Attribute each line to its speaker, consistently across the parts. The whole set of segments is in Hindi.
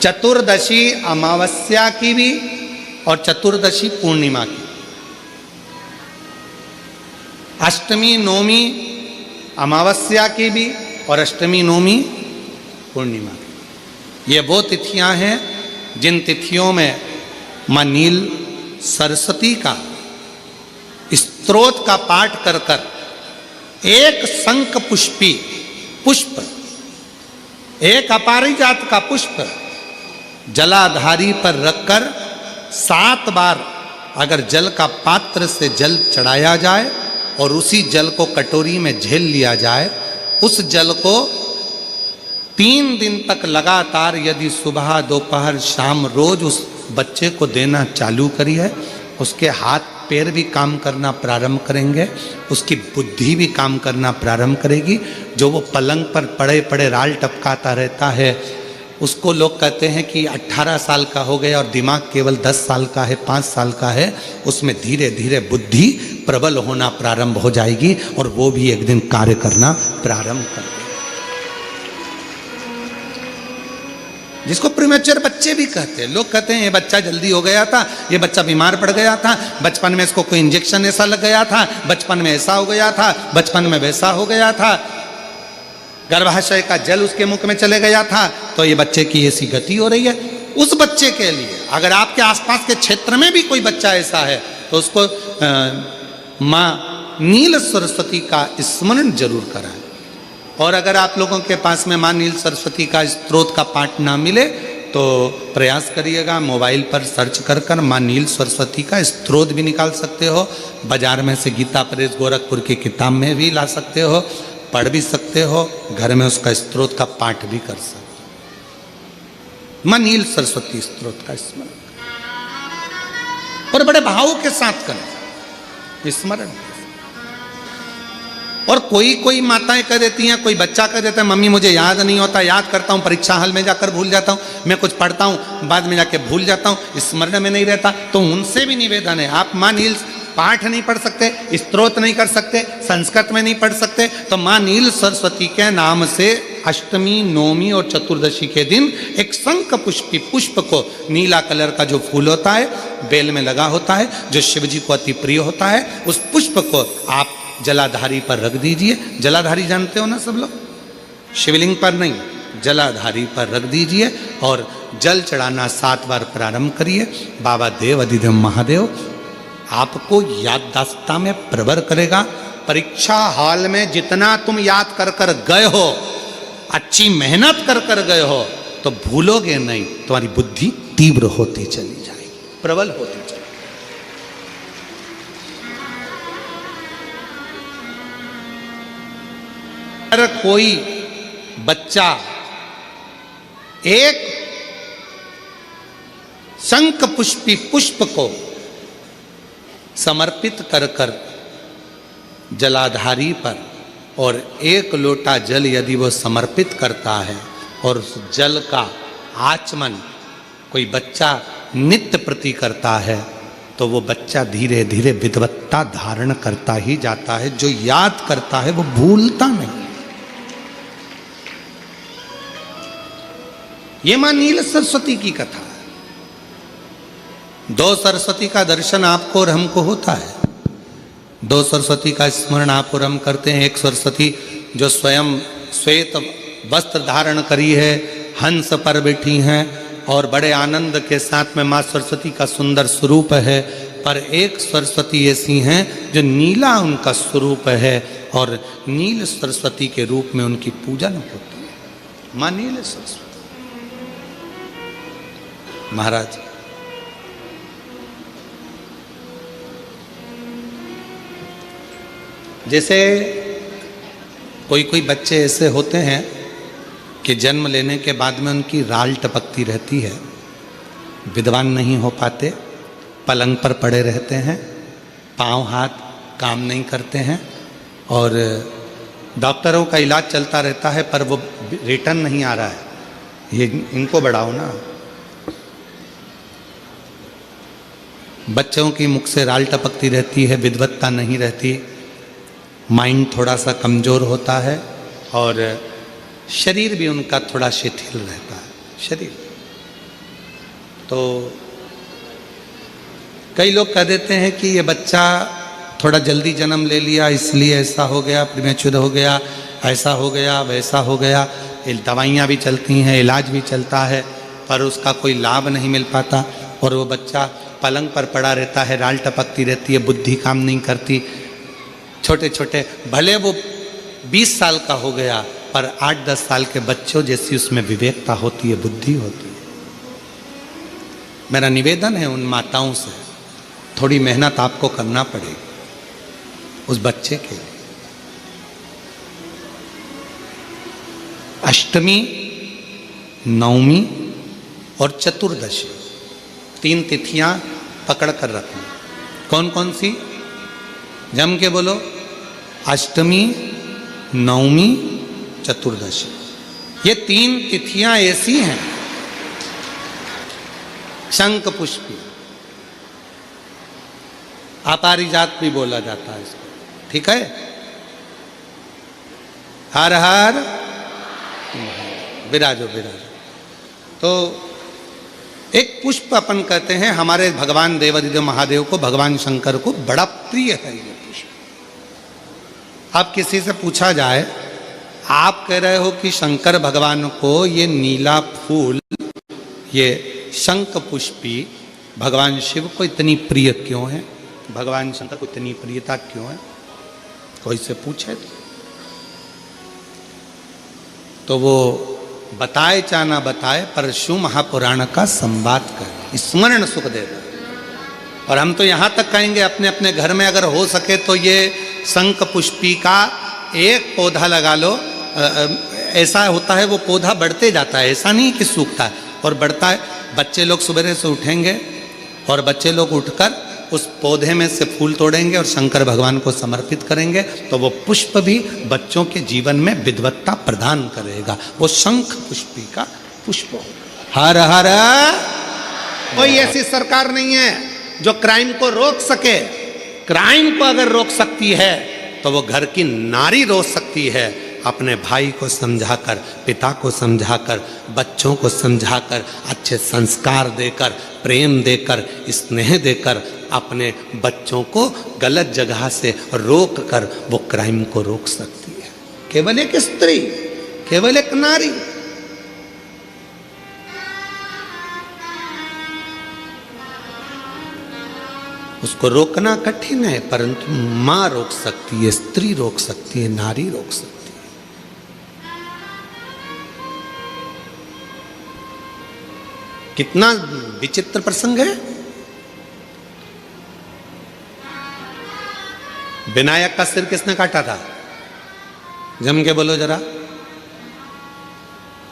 Speaker 1: चतुर्दशी अमावस्या की भी और चतुर्दशी पूर्णिमा की, अष्टमी नौमी अमावस्या की भी और अष्टमी नौमी पूर्णिमा की। ये वो तिथियां हैं जिन तिथियों में मां नील सरस्वती का स्तोत्र का पाठ कर कर एक शंख पुष्पी पुष्प, एक अपरिजात का पुष्प जलाधारी पर रखकर 7 बार अगर जल का पात्र से जल चढ़ाया जाए और उसी जल को कटोरी में झेल लिया जाए, उस जल को 3 दिन तक लगातार यदि सुबह दोपहर शाम रोज उस बच्चे को देना चालू करिए, उसके हाथ पैर भी काम करना प्रारंभ करेंगे, उसकी बुद्धि भी काम करना प्रारंभ करेगी। जो वो पलंग पर पड़े पड़े राल टपकाता रहता है, उसको लोग कहते हैं कि 18 साल का हो गया और दिमाग केवल 10 साल का है, 5 साल का है, उसमें धीरे धीरे बुद्धि प्रबल होना प्रारंभ हो जाएगी और वो भी एक दिन कार्य करना प्रारंभ कर देगा। जिसको प्रीमेच्योर बच्चे भी कहते हैं, लोग कहते हैं ये बच्चा जल्दी हो गया था, ये बच्चा बीमार पड़ गया था, बचपन में इसको कोई इंजेक्शन ऐसा लग गया था, बचपन में ऐसा हो गया था, बचपन में वैसा हो गया था, गर्भाशय का जल उसके मुख में चले गया था, तो ये बच्चे की ऐसी गति हो रही है। उस बच्चे के लिए अगर आपके आसपास के क्षेत्र में भी कोई बच्चा ऐसा है तो उसको मां नील सरस्वती का स्मरण जरूर कराएं। और अगर आप लोगों के पास में मां नील सरस्वती का स्तोत्र का पाठ ना मिले तो प्रयास करिएगा, मोबाइल पर सर्च कर कर मां नील सरस्वती का स्तोत्र भी निकाल सकते हो। बाजार में से गीता प्रेस गोरखपुर की किताब में भी ला सकते हो, पढ़ भी सकते हो, घर में उसका स्तोत्र का पाठ भी कर सकते हो। मां नील सरस्वती स्तोत्र का स्मरण और बड़े भावों के साथ करें स्मरण। और कोई माताएं कह देती हैं, कोई बच्चा कह देता है मम्मी मुझे याद नहीं होता, याद करता हूं परीक्षा हॉल में जाकर भूल जाता हूं, मैं कुछ पढ़ता हूं बाद में जाके भूल जाता हूं, स्मरण में नहीं रहता। तो उनसे भी निवेदन है, आप मां नील पाठ नहीं पढ़ सकते, स्तोत्र नहीं कर सकते, संस्कृत में नहीं पढ़ सकते, तो मां नील सरस्वती के नाम से अष्टमी नौमी और चतुर्दशी के दिन एक शंख पुष्पी पुष्प को, नीला कलर का जो फूल होता है बेल में लगा होता है, जो शिव जी को अति प्रिय होता है, उस पुष्प को आप जलाधारी पर रख दीजिए। जलाधारी जानते हो ना सब लोग, शिवलिंग पर नहीं, जलाधारी पर रख दीजिए और जल चढ़ाना 7 बार प्रारंभ करिए। बाबा देव अधिदेव महादेव आपको याददाश्ता में प्रवर करेगा। परीक्षा हॉल में जितना तुम याद कर कर गए हो, अच्छी मेहनत कर कर गए हो, तो भूलोगे नहीं, तुम्हारी बुद्धि तीव्र होती चली जाएगी, प्रबल होती चली। अगर कोई बच्चा एक शंख पुष्पी पुष्प को समर्पित कर कर जलाधारी पर और 1 लोटा जल यदि वो समर्पित करता है और उस जल का आचमन कोई बच्चा नित्य प्रति करता है, तो वो बच्चा धीरे धीरे विद्वत्ता धारण करता ही जाता है। जो याद करता है वो भूलता नहीं। ये मां नील सरस्वती की कथा है। 2 सरस्वती का दर्शन आपको और हमको होता है, 2 सरस्वती का स्मरण आप और हम करते हैं। एक सरस्वती जो स्वयं श्वेत वस्त्र धारण करी है, हंस पर बैठी हैं और बड़े आनंद के साथ में मां सरस्वती का सुंदर स्वरूप है। पर एक सरस्वती ऐसी हैं जो नीला उनका स्वरूप है और नील सरस्वती के रूप में उनकी पूजन होती है। मां नील सरस्वती महाराज जैसे कोई बच्चे ऐसे होते हैं कि जन्म लेने के बाद में उनकी राल टपकती रहती है, विद्वान नहीं हो पाते, पलंग पर पड़े रहते हैं, पांव हाथ काम नहीं करते हैं और डॉक्टरों का इलाज चलता रहता है पर वो रिटर्न नहीं आ रहा है। ये इनको बढ़ाओ ना। बच्चों की मुख से राल टपकती रहती है, विद्वत्ता नहीं रहती, माइंड थोड़ा सा कमज़ोर होता है और शरीर भी उनका थोड़ा शिथिल रहता है। शरीर तो कई लोग कह देते हैं कि ये बच्चा थोड़ा जल्दी जन्म ले लिया इसलिए ऐसा हो गया, प्रीमेच्योर हो गया, ऐसा हो गया, वैसा हो गया। दवाइयाँ भी चलती हैं, इलाज भी चलता है, पर उसका कोई लाभ नहीं मिल पाता और वो बच्चा पलंग पर पड़ा रहता है, राल टपकती रहती है, बुद्धि काम नहीं करती। छोटे छोटे भले वो 20 साल का हो गया पर 8-10 साल के बच्चों जैसी उसमें विवेकता होती है, बुद्धि होती है। मेरा निवेदन है उन माताओं से, थोड़ी मेहनत आपको करना पड़ेगी उस बच्चे के लिए। अष्टमी, नवमी और चतुर्दशी 3 तिथियां पकड़ कर रखना। कौन कौन सी? जम के बोलो। अष्टमी, नवमी, चतुर्दशी। ये 3 तिथियां ऐसी हैं। शंख पुष्पी, अपारिजात भी बोला जाता है इसको, ठीक है। हर हर विराजो विराजो। तो एक पुष्प अपन कहते हैं, हमारे भगवान देवादिदेव महादेव को, भगवान शंकर को बड़ा प्रिय है ये पुष्प। अब किसी से पूछा जाए, आप कह रहे हो कि शंकर भगवान को ये नीला फूल, ये शंख पुष्पी भगवान शिव को इतनी प्रिय क्यों है, भगवान शंकर को इतनी प्रियता क्यों है? कोई से पूछे तो वो बताए चाहे ना बताए, पर शिव महापुराण का संवाद करें, स्मरण सुख देगा। और हम तो यहाँ तक कहेंगे, अपने अपने घर में अगर हो सके तो ये शंख पुष्पी का एक पौधा लगा लो। ऐसा होता है वो पौधा बढ़ते जाता है, ऐसा नहीं कि सूखता है, और बढ़ता है। बच्चे लोग सुबह से उठेंगे और बच्चे लोग उठकर उस पौधे में से फूल तोड़ेंगे और शंकर भगवान को समर्पित करेंगे, तो वो पुष्प भी बच्चों के जीवन में विद्वत्ता प्रदान करेगा। वो शंख पुष्पी का पुष्प होगा। हर हर। कोई ऐसी सरकार नहीं है जो क्राइम को रोक सके। क्राइम को अगर रोक सकती है तो वो घर की नारी रोक सकती है। अपने भाई को समझाकर, पिता को समझाकर, बच्चों को समझाकर, अच्छे संस्कार देकर, प्रेम देकर, स्नेह देकर अपने बच्चों को गलत जगह से रोक कर वो क्राइम को रोक सकती है। केवल एक स्त्री, केवल एक नारी। उसको रोकना कठिन है, परंतु मां रोक सकती है, स्त्री रोक सकती है, नारी रोक सकती है। कितना विचित्र प्रसंग है। विनायक का सिर किसने काटा था? जम के बोलो जरा।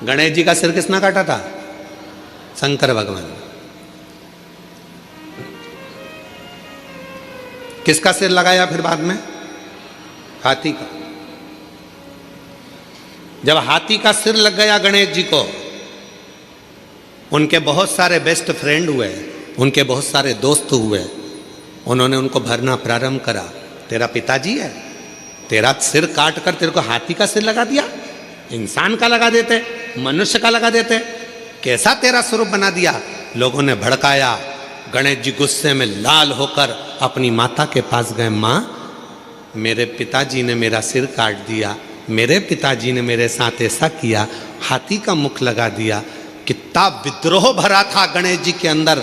Speaker 1: गणेश जी का सिर किसने काटा था? शंकर भगवान। किसका सिर लगाया फिर बाद में? हाथी का। जब हाथी का सिर लग गया गणेश जी को, उनके बहुत सारे बेस्ट फ्रेंड हुए, उनके बहुत सारे दोस्त हुए, उन्होंने उनको भरना प्रारंभ करा। तेरा पिताजी है, तेरा सिर काट कर तेरे को हाथी का सिर लगा दिया, इंसान का लगा देते, मनुष्य का लगा देते, कैसा तेरा स्वरूप बना दिया। लोगों ने भड़काया। गणेश जी गुस्से में लाल होकर अपनी माता के पास गए। माँ, मेरे पिताजी ने मेरा सिर काट दिया, मेरे पिताजी ने मेरे साथ ऐसा किया, हाथी का मुख लगा दिया। कितना विद्रोह भरा था गणेश जी के अंदर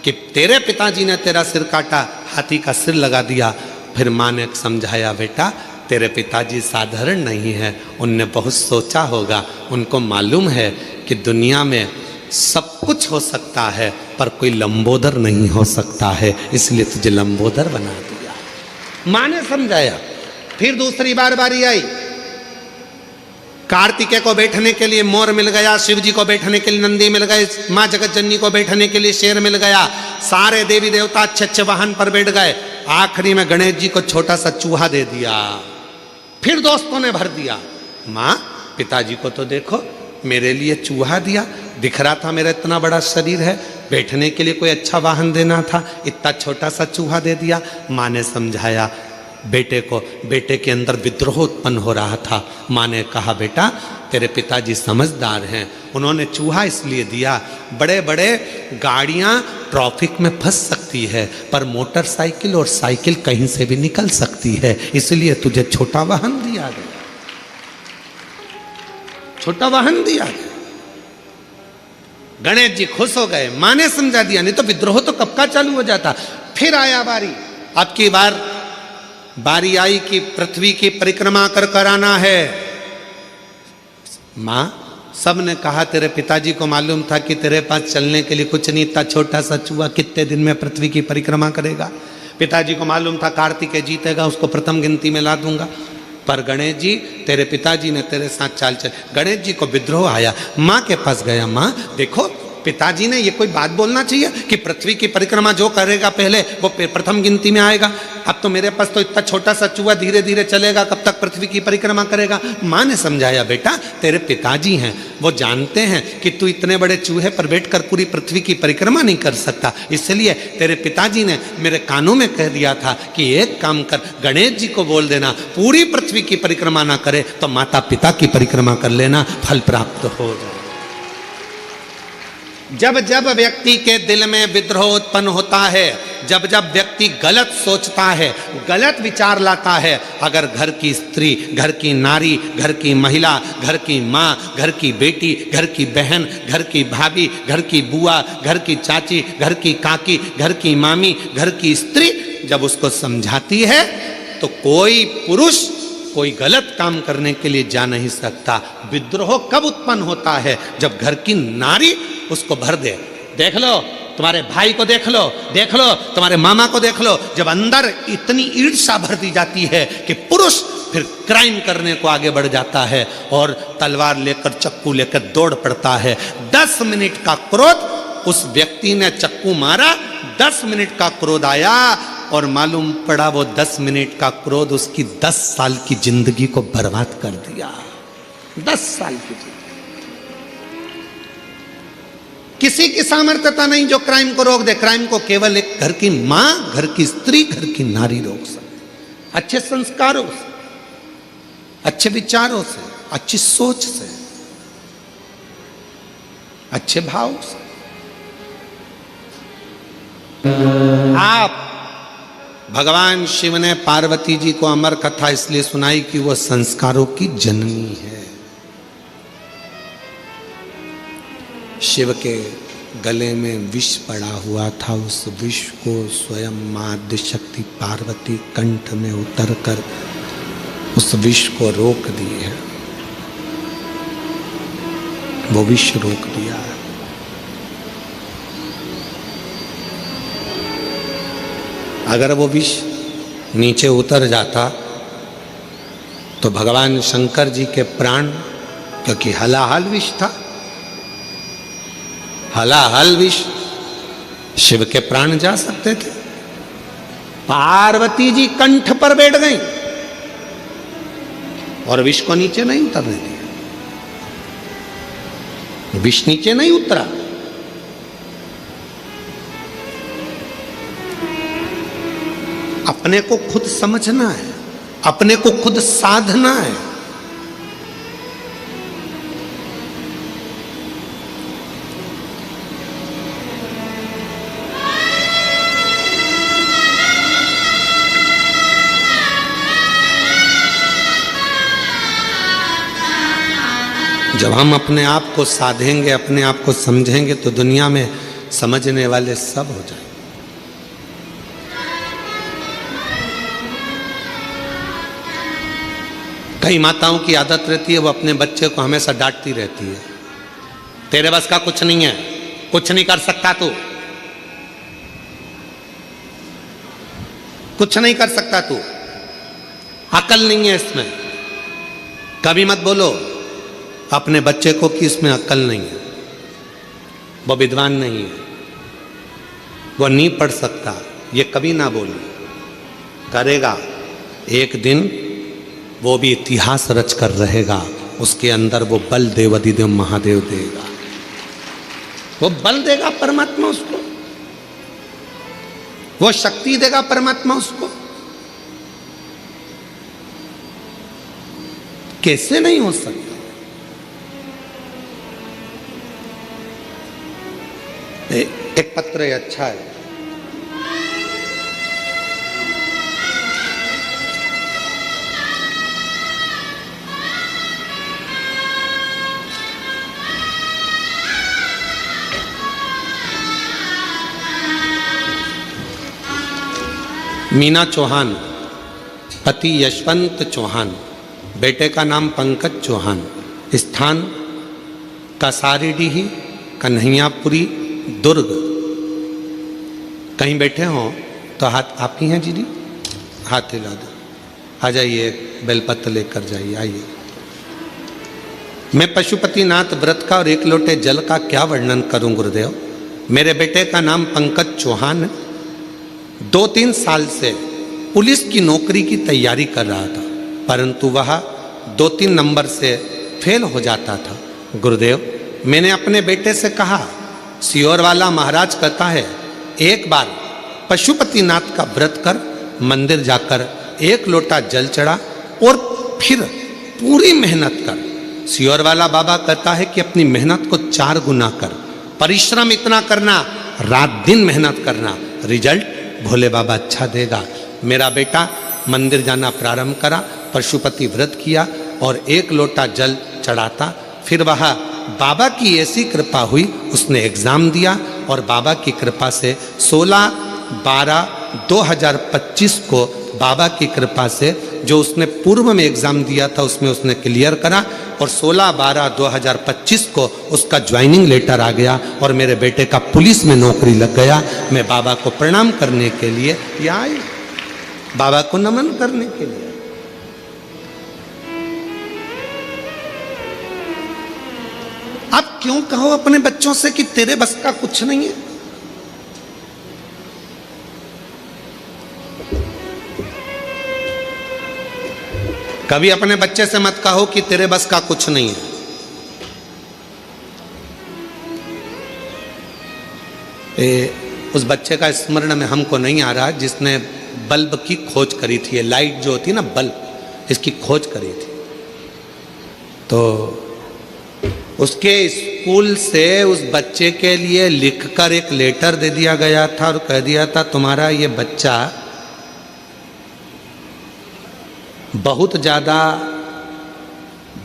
Speaker 1: कि तेरे पिताजी ने तेरा सिर काटा, हाथी का सिर लगा दिया। फिर माँ ने समझाया, बेटा तेरे पिताजी साधारण नहीं है, उनने बहुत सोचा होगा, उनको मालूम है कि दुनिया में सब कुछ हो सकता है पर कोई लंबोदर नहीं हो सकता है, इसलिए तुझे लंबोदर बना दिया। माँ ने समझाया। फिर दूसरी बार बारी आई। कार्तिकेय को बैठने के लिए मोर मिल गया, शिव जी को बैठने के लिए नंदी मिल गए, माँ जगत जननी को बैठने के लिए शेर मिल गया। सारे देवी देवता अच्छे अच्छे वाहन पर बैठ गए। आखिरी में गणेश जी को छोटा सा चूहा दे दिया। फिर दोस्तों ने भर दिया। माँ, पिताजी को तो देखो, मेरे लिए चूहा दिया, दिख रहा था मेरा इतना बड़ा शरीर है, बैठने के लिए कोई अच्छा वाहन देना था, इतना छोटा सा चूहा दे दिया। माँ ने समझाया, बेटे के अंदर विद्रोह उत्पन्न हो रहा था। माँ ने कहा, बेटा तेरे पिताजी समझदार हैं, उन्होंने चूहा इसलिए दिया, बड़े बड़े गाड़ियाँ ट्रैफिक में फंस सकती है पर मोटरसाइकिल और साइकिल कहीं से भी निकल सकती है, इसलिए तुझे छोटा वाहन दिया गया, छोटा वाहन दिया गया। गणेश जी खुश हो गए, माँ ने समझा दिया, नहीं तो विद्रोह तो कब का चालू हो जाता। फिर आया बारी, अब की बारी आई कि पृथ्वी की परिक्रमा कर कराना है। माँ, सब ने कहा तेरे पिताजी को मालूम था कि तेरे पास चलने के लिए कुछ नहीं था, छोटा सा चूहा कितने दिन में पृथ्वी की परिक्रमा करेगा। पिताजी को मालूम था कार्तिकेय जीतेगा, उसको प्रथम गिनती में ला दूंगा। पर गणेश जी, तेरे पिताजी ने तेरे साथ चाल चल। गणेश जी को विद्रोह आया, माँ के पास गया, माँ देखो पिताजी ने ये कोई बात बोलना चाहिए कि पृथ्वी की परिक्रमा जो करेगा पहले वो प्रथम गिनती में आएगा। अब तो मेरे पास तो इतना छोटा सा चूहा धीरे धीरे चलेगा, कब तक पृथ्वी की परिक्रमा करेगा। माँ ने समझाया, बेटा तेरे पिताजी हैं, वो जानते हैं कि तू इतने बड़े चूहे पर बैठकर पूरी पृथ्वी की परिक्रमा नहीं कर सकता, इसलिए तेरे पिताजी ने मेरे कानों में कह दिया था कि एक काम कर, गणेश जी को बोल देना पूरी पृथ्वी की परिक्रमा ना करे तो माता पिता की परिक्रमा कर लेना, फल प्राप्त हो जाए। जब जब व्यक्ति के दिल में विद्रोह उत्पन्न होता है, जब जब व्यक्ति गलत सोचता है, गलत विचार लाता है, अगर घर की स्त्री, घर की नारी, घर की महिला, घर की माँ, घर की बेटी, घर की बहन, घर की भाभी, घर की बुआ, घर की चाची, घर की काकी, घर की मामी, घर की स्त्री जब उसको समझाती है तो कोई पुरुष कोई गलत काम करने के लिए जा नहीं सकता। विद्रोह कब उत्पन्न होता है? जब घर की नारी उसको भर दे। देख लो तुम्हारे भाई को, देख लो तुम्हारे मामा को, देख लो, जब अंदर इतनी ईर्ष्या भर दी जाती है कि पुरुष फिर क्राइम करने को आगे बढ़ जाता है और तलवार लेकर, चक्कू लेकर दौड़ पड़ता है। 10 मिनट का क्रोध, उस व्यक्ति ने चक्कू मारा, 10 मिनट का क्रोध आया और मालूम पड़ा वो 10 मिनट का क्रोध उसकी 10 साल की जिंदगी को बर्बाद कर दिया। 10 साल की जिंदगी। किसी की सामर्थ्यता नहीं जो क्राइम को रोक दे। क्राइम को केवल एक घर की मां, घर की स्त्री, घर की नारी रोक सकती। अच्छे संस्कारों से, अच्छे विचारों से, अच्छी सोच से, अच्छे भाव से। आप भगवान शिव ने पार्वती जी को अमर कथा इसलिए सुनाई कि वो संस्कारों की जननी है। शिव के गले में विष पड़ा हुआ था, उस विष को स्वयं मां आदिशक्ति पार्वती कंठ में उतरकर उस विष को रोक दी है। वो विष रोक दिया है। अगर वो विष नीचे उतर जाता तो भगवान शंकर जी के प्राण, क्योंकि हलाहल विष था, हलाहल विष, शिव के प्राण जा सकते थे। पार्वती जी कंठ पर बैठ गई और विष को नीचे नहीं उतरने दिया। विष नीचे नहीं उतरा। अपने को खुद समझना है, अपने को खुद साधना है। जब हम अपने आप को साधेंगे, अपने आप को समझेंगे तो दुनिया में समझने वाले सब हो जाएंगे। कई माताओं की आदत रहती है, वो अपने बच्चे को हमेशा डांटती रहती है, तेरे बस का कुछ नहीं है, कुछ नहीं कर सकता तू, कुछ नहीं कर सकता तू, अकल नहीं है इसमें। कभी मत बोलो अपने बच्चे को कि इसमें अकल नहीं है, वो विद्वान नहीं है, वो नहीं पढ़ सकता, ये कभी ना बोलो। करेगा एक दिन, वो भी इतिहास रच कर रहेगा, उसके अंदर वो बल देवाधिदेव महादेव देगा, वो बल देगा परमात्मा उसको, वो शक्ति देगा परमात्मा उसको। कैसे नहीं हो सकता? एक पत्र है, अच्छा है। मीना चौहान, पति यशवंत चौहान, बेटे का नाम पंकज चौहान, स्थान कासारीडीह, कन्हैयापुरी, दुर्ग। कहीं बैठे हों तो हाथ आप ही हैं जी? हाथ हिला दो, आ जाइए, बेलपत्र लेकर जाइए, आइए। मैं पशुपतिनाथ व्रत का और एक लोटे जल का क्या वर्णन करूं गुरुदेव। मेरे बेटे का नाम पंकज चौहान, 2-3 साल से पुलिस की नौकरी की तैयारी कर रहा था, परंतु वह 2-3 नंबर से फेल हो जाता था। गुरुदेव, मैंने अपने बेटे से कहा, सियोर वाला महाराज कहता है एक बार पशुपतिनाथ का व्रत कर, मंदिर जाकर एक लोटा जल चढ़ा और फिर पूरी मेहनत कर। सियोर वाला बाबा कहता है कि अपनी मेहनत को 4 गुना कर, परिश्रम इतना करना, रात दिन मेहनत करना, रिजल्ट भोले बाबा अच्छा देगा। मेरा बेटा मंदिर जाना प्रारंभ करा, पशुपति व्रत किया और एक लोटा जल चढ़ाता। फिर वह बाबा की ऐसी कृपा हुई, उसने एग्ज़ाम दिया और बाबा की कृपा से 16/12/2025 को बाबा की कृपा से जो उसने पूर्व में एग्ज़ाम दिया था उसमें उसने क्लियर करा और 16/12/2025 को उसका ज्वाइनिंग लेटर आ गया और मेरे बेटे का पुलिस में नौकरी लग गया। मैं बाबा को प्रणाम करने के लिए यहाँ आई, बाबा को नमन करने के लिए। आप क्यों कहो अपने बच्चों से कि तेरे बस का कुछ नहीं है? कभी अपने बच्चे से मत कहो कि तेरे बस का कुछ नहीं है। उस बच्चे का स्मरण में हमको नहीं आ रहा जिसने बल्ब की खोज करी थी, ये लाइट जो होती है ना बल्ब, इसकी खोज करी थी। तो उसके स्कूल से उस बच्चे के लिए लिखकर एक लेटर दे दिया गया था और कह दिया था तुम्हारा ये बच्चा बहुत ज़्यादा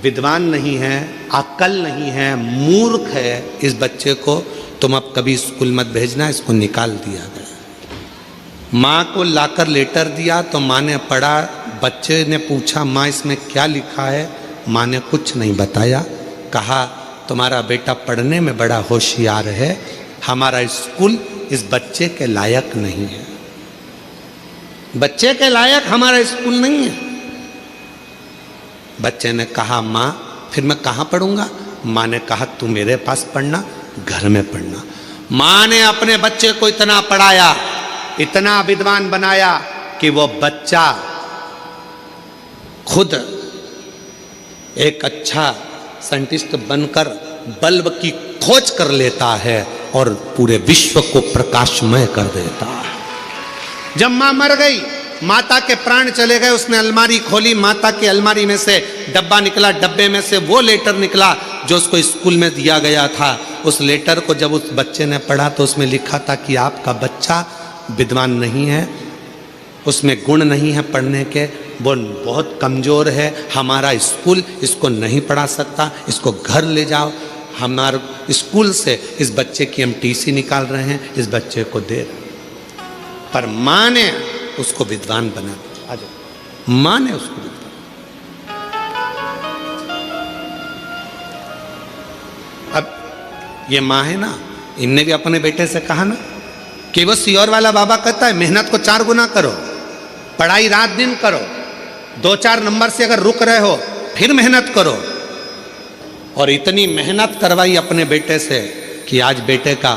Speaker 1: विद्वान नहीं है, अक्ल नहीं है, मूर्ख है, इस बच्चे को तुम अब कभी स्कूल मत भेजना, इसको निकाल दिया गया। माँ को लाकर लेटर दिया तो माँ ने पढ़ा, बच्चे ने पूछा माँ इसमें क्या लिखा है, माँ ने कुछ नहीं बताया, कहा तुम्हारा बेटा पढ़ने में बड़ा होशियार है, हमारा स्कूल इस बच्चे के लायक नहीं है, बच्चे के लायक हमारा स्कूल नहीं है। बच्चे ने कहा माँ फिर मैं कहाँ पढ़ूंगा? माँ ने कहा तू मेरे पास पढ़ना, घर में पढ़ना। माँ ने अपने बच्चे को इतना पढ़ाया, इतना विद्वान बनाया कि वो बच्चा खुद एक अच्छा साइंटिस्ट बनकर बल्ब की खोज कर लेता है और पूरे विश्व को प्रकाशमय कर देता है। जब माँ मर गई, माता के प्राण चले गए, उसने अलमारी खोली, माता की अलमारी में से डब्बा निकला, डब्बे में से वो लेटर निकला जो उसको स्कूल में दिया गया था। उस लेटर को जब उस बच्चे ने पढ़ा तो उसमें लिखा था कि आपका बच्चा विद्वान नहीं है, उसमें गुण नहीं है पढ़ने के, वो बहुत कमज़ोर है, हमारा स्कूल इसको नहीं पढ़ा सकता, इसको घर ले जाओ, हमारे स्कूल से इस बच्चे की हम टीसी निकाल रहे हैं, इस बच्चे को दे रहे। पर माँ ने उसको विद्वान बना दिया। आ जाओ, माँ ने उसको विद्वान। अब ये माँ है ना, इनने भी अपने बेटे से कहा ना कि वो सियोर वाला बाबा कहता है मेहनत को 4 गुना करो, पढ़ाई रात दिन करो, 2-4 नंबर से अगर रुक रहे हो फिर मेहनत करो। और इतनी मेहनत करवाई अपने बेटे से कि आज बेटे का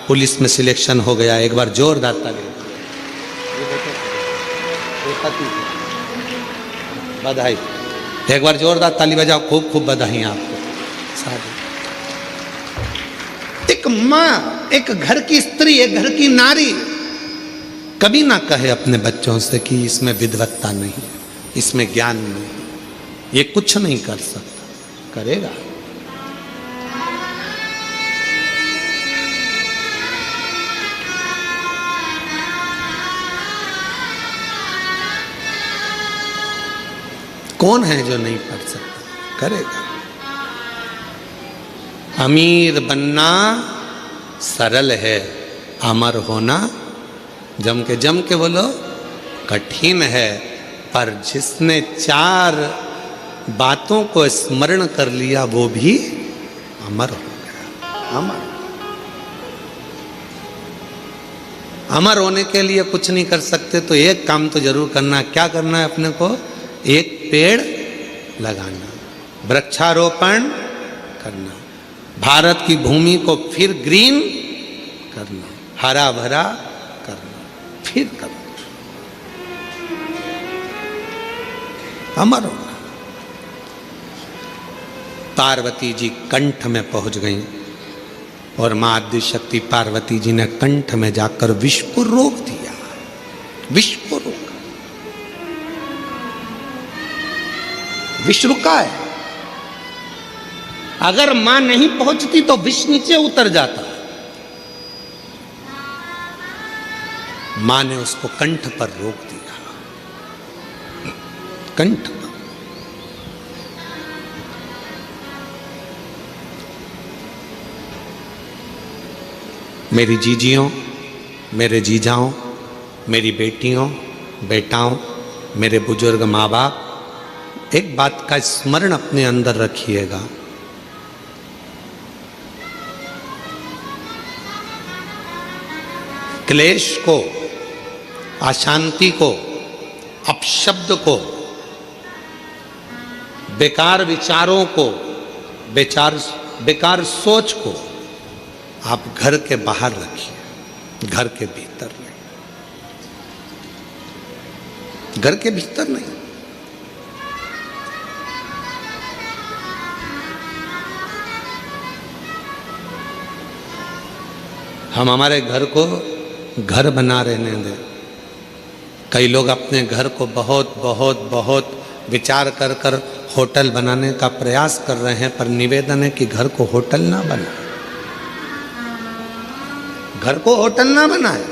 Speaker 1: पुलिस में सिलेक्शन हो गया। एक बार जोरदार ताली, बधाई, एक बार जोरदार ताली बजाओ, खूब खूब बधाई आपको। एक माँ, एक घर की स्त्री, एक घर की नारी कभी ना कहे अपने बच्चों से कि इसमें विद्वत्ता नहीं, इसमें ज्ञान नहीं। ये कुछ नहीं कर सकता, करेगा। कौन है जो नहीं पढ़ सकता, करेगा। अमीर बनना सरल है, अमर होना जम के बोलो कठिन है। पर जिसने 4 बातों को स्मरण कर लिया वो भी अमर हो गया। अमर होने के लिए कुछ नहीं कर सकते तो एक काम तो जरूर करना। क्या करना है अपने को? एक पेड़ लगाना, वृक्षारोपण करना, भारत की भूमि को फिर ग्रीन करना, हरा भरा करना, फिर करना, अमर होना। पार्वती जी कंठ में पहुंच गई और मां आदि शक्ति पार्वती जी ने कंठ में जाकर विष को रोक दिया। विष को रोका, विष रुका है। अगर मां नहीं पहुंचती तो विष नीचे उतर जाता। मां ने उसको कंठ पर रोक दिया, कंठ पर। मेरी जीजियों, मेरे जीजाओं, मेरी बेटियों, बेटाओं, मेरे बुजुर्ग माँ बाप, एक बात का स्मरण अपने अंदर रखिएगा। क्लेश को, अशांति को, अपशब्द को, बेकार विचारों को, बेकार सोच को आप घर के बाहर रखिए, घर के भीतर नहीं। घर के भीतर नहीं। हम हमारे घर को घर बना रहने दें। कई लोग अपने घर को बहुत बहुत बहुत विचार कर कर होटल बनाने का प्रयास कर रहे हैं, पर निवेदन है कि घर को होटल ना बनाए, घर को होटल ना बनाए।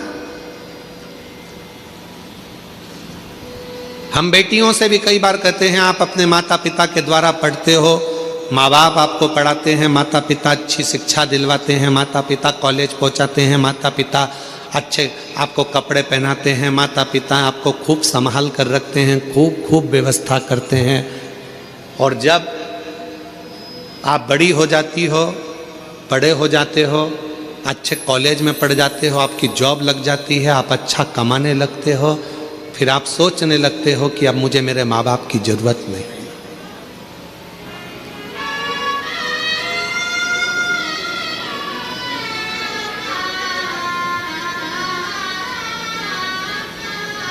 Speaker 1: हम बेटियों से भी कई बार कहते हैं आप अपने माता पिता के द्वारा पढ़ते हो, माँ बाप आपको पढ़ाते हैं, माता पिता अच्छी शिक्षा दिलवाते हैं, माता पिता कॉलेज पहुंचाते हैं, माता पिता अच्छे आपको कपड़े पहनाते हैं, माता पिता आपको खूब संभाल कर रखते हैं, खूब खूब व्यवस्था करते हैं। और जब आप बड़ी हो जाती हो, बड़े हो जाते हो, अच्छे कॉलेज में पढ़ जाते हो, आपकी जॉब लग जाती है, आप अच्छा कमाने लगते हो, फिर आप सोचने लगते हो कि अब मुझे मेरे माँ बाप की जरूरत नहीं।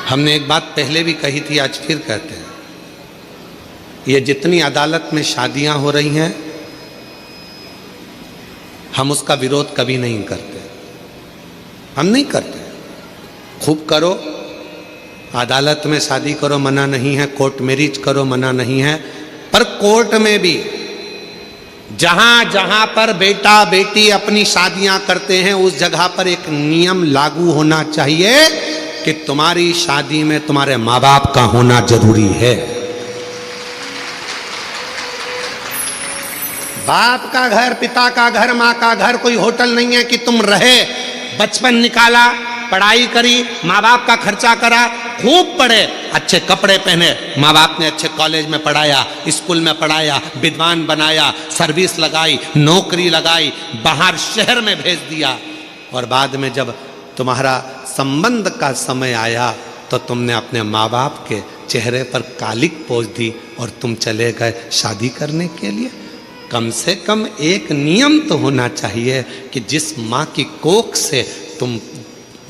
Speaker 1: हमने एक बात पहले भी कही थी, आज फिर कहते हैं, ये जितनी अदालत में शादियां हो रही हैं, हम उसका विरोध कभी नहीं करते। हम नहीं करते। खूब करो, अदालत में शादी करो, मना नहीं है, कोर्ट मैरिज करो, मना नहीं है, पर कोर्ट में भी जहां जहां पर बेटा बेटी अपनी शादियां करते हैं उस जगह पर एक नियम लागू होना चाहिए कि तुम्हारी शादी में तुम्हारे माँ बाप का होना जरूरी है। बाप का घर, पिता का घर, माँ का घर कोई होटल नहीं है कि तुम रहे, बचपन निकाला, पढ़ाई करी, माँ बाप का खर्चा करा, खूब पढ़े, अच्छे कपड़े पहने, माँ बाप ने अच्छे कॉलेज में पढ़ाया, स्कूल में पढ़ाया, विद्वान बनाया, सर्विस लगाई, नौकरी लगाई, बाहर शहर में भेज दिया, और बाद में जब तुम्हारा संबंध का समय आया तो तुमने अपने माँ बाप के चेहरे पर कालिक पोंछ दी और तुम चले गए शादी करने के लिए। कम से कम एक नियम तो होना चाहिए कि जिस माँ की कोख से तुम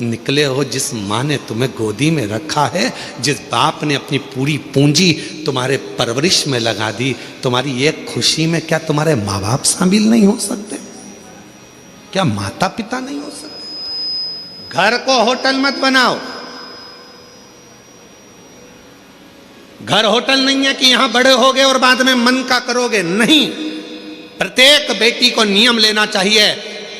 Speaker 1: निकले हो, जिस माँ ने तुम्हें गोदी में रखा है, जिस बाप ने अपनी पूरी पूंजी तुम्हारे परवरिश में लगा दी, तुम्हारी एक खुशी में क्या तुम्हारे माँ बाप शामिल नहीं हो सकते? क्या माता पिता नहीं हो सकते? घर को होटल मत बनाओ। घर होटल नहीं है कि यहां बड़े होगे और बाद में मन का करोगे, नहीं। प्रत्येक बेटी को नियम लेना चाहिए,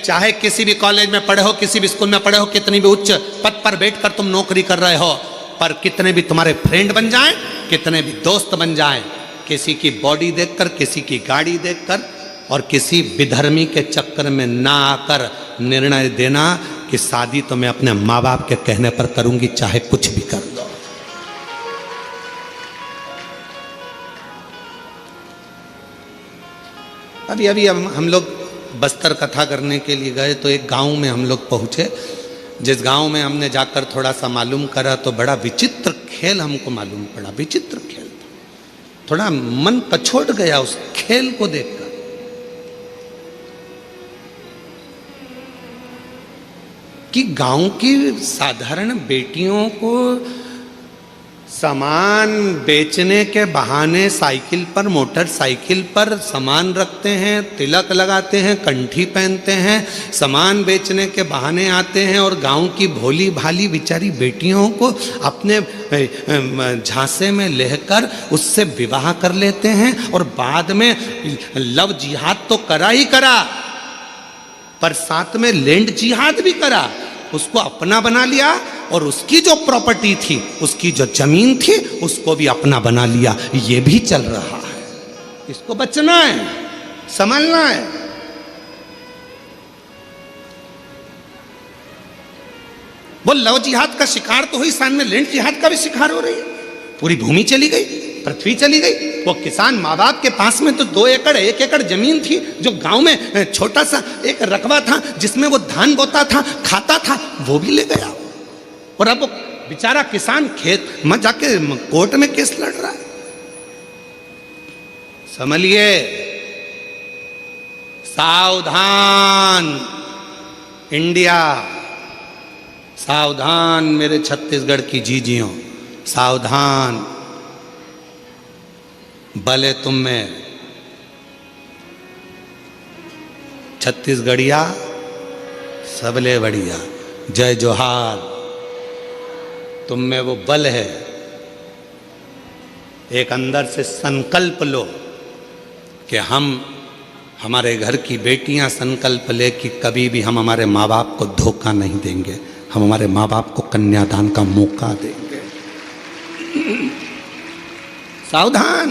Speaker 1: चाहे किसी भी कॉलेज में पढ़े हो, किसी भी स्कूल में पढ़े हो, कितनी भी उच्च पद पर बैठकर तुम नौकरी कर रहे हो, पर कितने भी तुम्हारे फ्रेंड बन जाएं, कितने भी दोस्त बन जाएं, किसी की बॉडी देखकर, किसी की गाड़ी देखकर और किसी विधर्मी के चक्कर में ना आकर निर्णय देना कि शादी तो मैं अपने माँ बाप के कहने पर करूंगी, चाहे कुछ भी कर दो। अभी हम लोग बस्तर कथा करने के लिए गए तो एक गांव में हम लोग पहुंचे। जिस गांव में हमने जाकर थोड़ा सा मालूम करा तो बड़ा विचित्र खेल हमको मालूम पड़ा। विचित्र खेल था, थोड़ा मन पछोट गया उस खेल को देखकर। कि गांव की साधारण बेटियों को सामान बेचने के बहाने साइकिल पर, मोटरसाइकिल पर सामान रखते हैं, तिलक लगाते हैं, कंठी पहनते हैं, सामान बेचने के बहाने आते हैं और गांव की भोली भाली बेचारी बेटियों को अपने झांसे में लेकर उससे विवाह कर लेते हैं और बाद में लव जिहाद तो करा ही करा, पर साथ में लैंड जिहाद भी करा, उसको अपना बना लिया और उसकी जो प्रॉपर्टी थी, उसकी जो जमीन थी, उसको भी अपना बना लिया। ये भी चल रहा है। इसको बचना है, संभालना है। वो लव जिहाद का शिकार तो हुई, साथ में लैंड जिहाद का भी शिकार हो रही है। पूरी भूमि चली गई, पृथ्वी चली गई। वो किसान माँ बाप के पास में तो 2 एकड़ 1 एकड़ जमीन थी, जो गांव में छोटा सा एक रकबा था जिसमें वो धान बोता था, खाता था, वो भी ले गया। और अब वो बेचारा किसान खेत में जाके कोर्ट में केस लड़ रहा है। समझिए, सावधान इंडिया, सावधान मेरे छत्तीसगढ़ की जीजियों, सावधान। भले तुम में छत्तीसगढ़िया सबले बढ़िया, जय जोहार। तुम में वो बल है, एक अंदर से संकल्प लो कि हम, हमारे घर की बेटियां संकल्प ले कि कभी भी हम हमारे माँ बाप को धोखा नहीं देंगे, हम हमारे माँ बाप को कन्यादान का मौका देंगे। सावधान,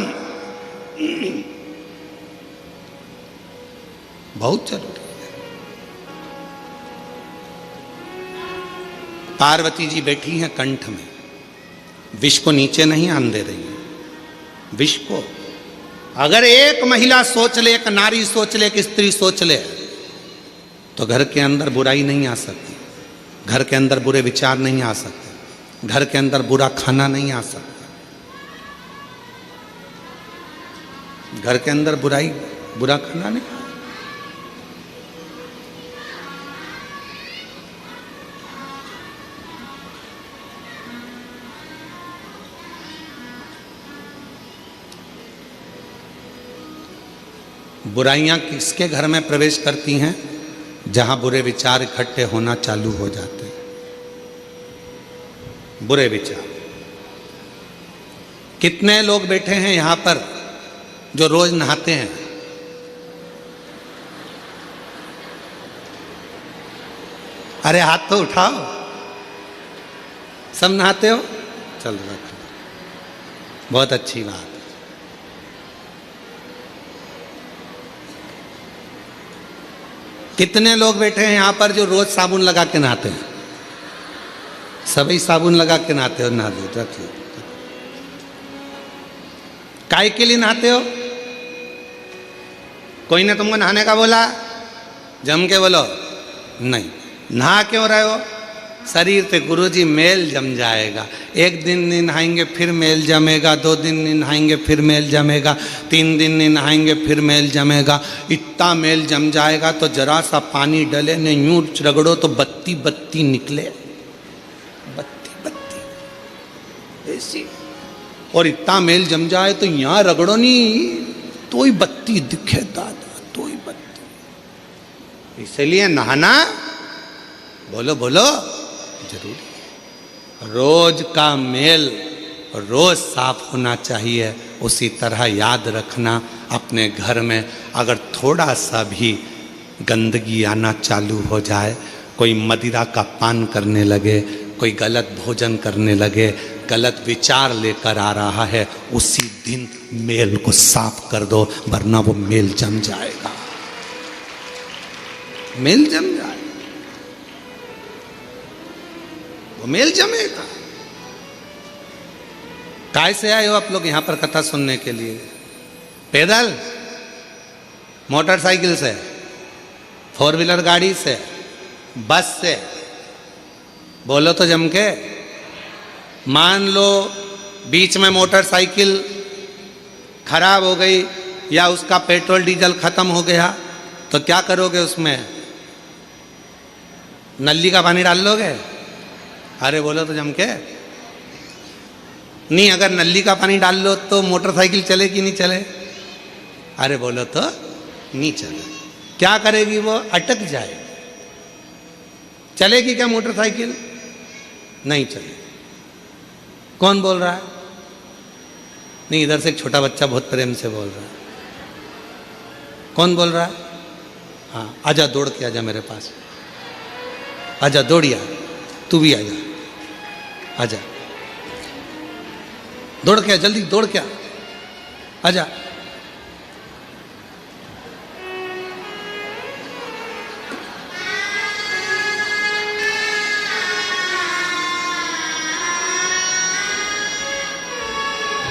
Speaker 1: बहुत जरूरी है। पार्वती जी बैठी हैं कंठ में, विष को नीचे नहीं आने दे रही है। विष को अगर एक महिला सोच ले, एक नारी सोच ले, एक स्त्री सोच ले, तो घर के अंदर बुराई नहीं आ सकती, घर के अंदर बुरे विचार नहीं आ सकते, घर के अंदर बुरा खाना नहीं आ सकता, घर के अंदर बुराई, बुरा खाना नहीं। बुराइयां किसके घर में प्रवेश करती हैं? जहां बुरे विचार इकट्ठे होना चालू हो जाते हैं। बुरे विचार, कितने लोग बैठे हैं यहां पर जो रोज नहाते हैं? अरे हाथ तो उठाओ, सब नहाते हो? चलो रखो, बहुत अच्छी बात। कितने लोग बैठे हैं यहां पर जो रोज साबुन लगा के नहाते हैं? सभी साबुन लगा के नहाते हो? नहा दो, रख लो। काय के लिए नहाते हो? कोई ने तुमको नहाने का बोला? जम के बोलो नहीं। नहा क्यों रहे हो? शरीर पे गुरुजी मेल जम जाएगा। एक दिन नहीं नहाएंगे फिर मेल जमेगा, 2 दिन नहीं नहाएंगे फिर मेल जमेगा, 3 दिन नहीं नहाएंगे फिर मेल जमेगा। इतना मेल जम जाएगा तो जरा सा पानी डले ने यूं रगड़ो तो बत्ती बत्ती निकले, बत्ती बत्ती ऐसी। और इतना मेल जम जाए तो यहाँ रगड़ो नहीं तो ही बत्ती दिखे दादा, तो ही बत्ती। इसलिए नहाना, बोलो बोलो, जरूरी। रोज का मेल रोज साफ होना चाहिए। उसी तरह याद रखना, अपने घर में अगर थोड़ा सा भी गंदगी आना चालू हो जाए, कोई मदिरा का पान करने लगे, कोई गलत भोजन करने लगे, गलत विचार लेकर आ रहा है, उसी दिन मेल को साफ कर दो, वरना वो मेल जम जाएगा, मेल जम जाएगा, वो मेल जमेगा। काय से आए हो आप लोग यहाँ पर कथा सुनने के लिए? पैदल, मोटरसाइकिल से, फोर व्हीलर गाड़ी से, बस से? बोलो तो जम के। मान लो बीच में मोटरसाइकिल खराब हो गई या उसका पेट्रोल डीजल खत्म हो गया, तो क्या करोगे उसमें? नली का पानी डाल लोगे? अरे बोलो तो जम के। नहीं, अगर नली का पानी डाल लो तो मोटरसाइकिल चले कि नहीं चले? अरे बोलो तो नहीं चले। क्या करेगी वो? अटक जाए। चलेगी क्या मोटरसाइकिल? नहीं चलेगी। कौन बोल रहा है? नहीं, इधर से एक छोटा बच्चा बहुत प्रेम से बोल रहा है। कौन बोल रहा है? हाँ, आजा, दौड़ के आजा मेरे पास, आजा, दौड़िया, तू भी आजा, आजा, दौड़ के आ, जल्दी दौड़ के आ, आजा।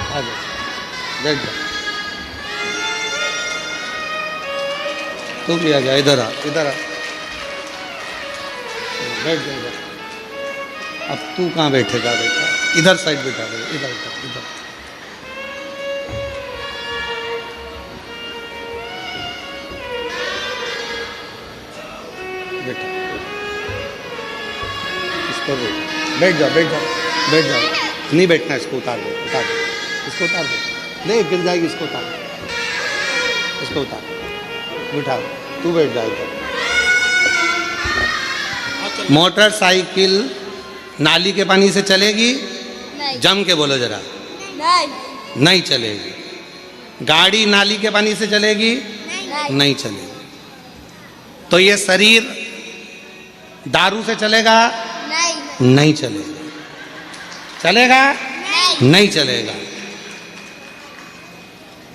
Speaker 1: आजा, बैठ जा, तू भी आ जा, इधर आ, इधर आ, बैठ जा इधर। अब तू कहाँ बैठेगा बेटा? इधर साइड बैठा दे, इधर इधर इधर। बेटा इसको बैठ जा, बैठ जा, बैठ जा। नहीं बैठना, इसको उतार दो, उतार दो, इसको उतार दो। नहीं, गिर जाएगी, इसको उतार, इसको उतार, बिठा, तू बैठ जा इधर। मोटरसाइकिल नाली के पानी से चलेगी? नहीं। जम के बोलो जरा। नहीं, नहीं चलेगी। गाड़ी नाली के पानी से चलेगी? नहीं, नहीं चलेगी। तो ये शरीर दारू से चलेगा? नहीं, नहीं चलेगा। चलेगा? नहीं, नहीं चलेगा।